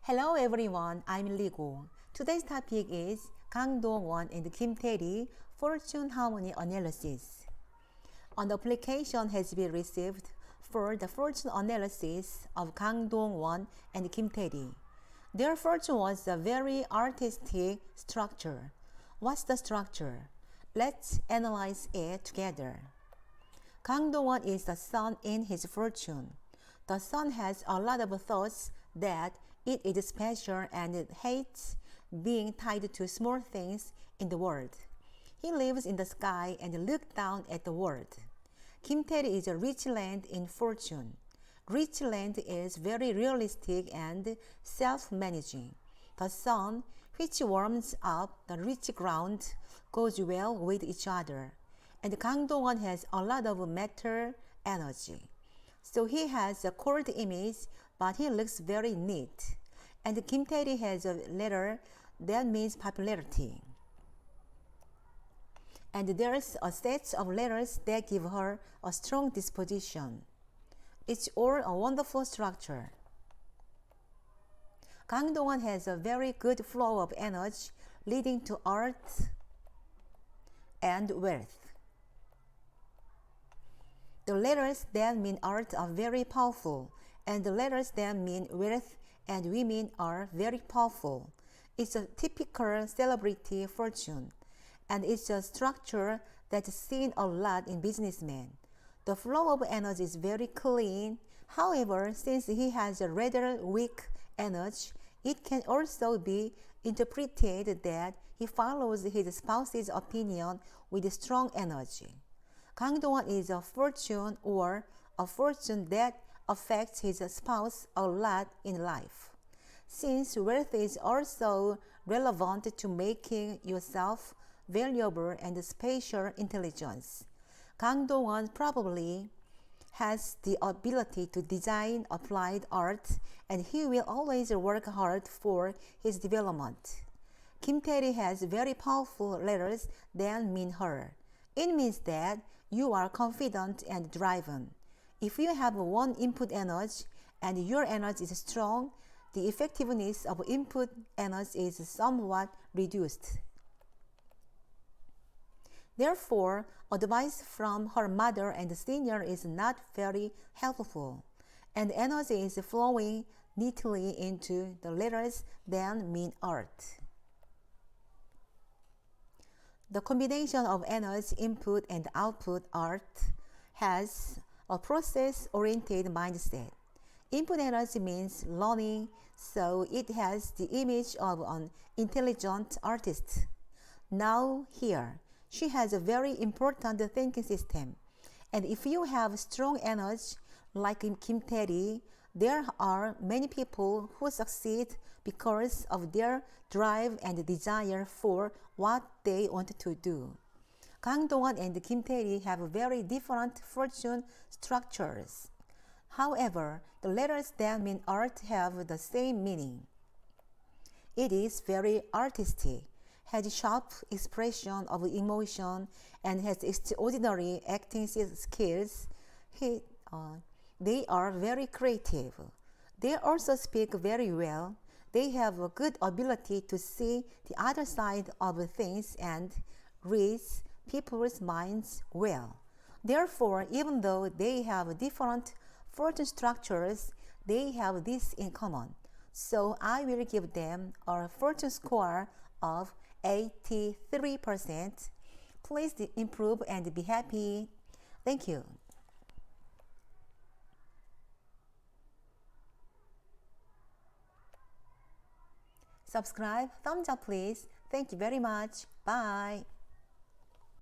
Hello everyone, I'm Ligo. Today's topic is Kang Dong-won and Kim Tae-ri fortune harmony analysis. An application has been received for the fortune analysis of Kang Dong-won and Kim Tae-ri. Their fortune was a very artistic structure. What's the structure? Let's analyze it together. Kang Dong-won is the sun in his fortune. The sun has a lot of thoughts that it is special and it hates being tied to small things in the world. He lives in the sky and looks down at the world. Kim Tae-ri is a rich land in fortune. Rich land is very realistic and self-managing. The sun, which warms up the rich ground, goes well with each other. And Kang Dong-won has a lot of matter energy. So he has a cold image, but he looks very neat. And Kim Tae-ri has a letter that means popularity. And there's a set of letters that give her a strong disposition. It's all a wonderful structure. Kang Dong-won has a very good flow of energy leading to art and wealth. The letters that mean art are very powerful, and the letters that mean wealth and women are very powerful. It's a typical celebrity fortune, and it's a structure that's seen a lot in businessmen. The flow of energy is very clean. However, since he has a rather weak energy, it can also be interpreted that he follows his spouse's opinion with strong energy. Kang Dong-won is a fortune or a fortune that affects his spouse a lot in life. Since wealth is also relevant to making yourself valuable and spatial intelligence, Kang Dong-won probably has the ability to design applied art, and he will always work hard for his development. Kim Tae-ri has very powerful letters that mean her. It means that you are confident and driven. If you have one input energy and your energy is strong, the effectiveness of input energy is somewhat reduced. Therefore, advice from her mother and senior is not very helpful, and energy is flowing neatly into the letters that mean art. The combination of energy input and output art has a process-oriented mindset. Input energy means learning, so it has the image of an intelligent artist. Now here, she has a very important thinking system. And if you have strong energy, like in Kim Tae-ri, there are many people who succeed because of their drive and desire for what they want to do. Kang Dong-won and Kim Tae-ri have very different fortune structures. However, the letters that mean art have the same meaning. It is very artistic, has sharp expression of emotion, and has extraordinary acting skills. They are very creative. They also speak very well. They have a good ability to see the other side of things and read people's minds well. Therefore, even though they have different fortune structures, they have this in common. So I will give them a fortune score of 83%. Please improve and be happy. Thank you. Subscribe, thumbs up please. Thank you very much. Bye.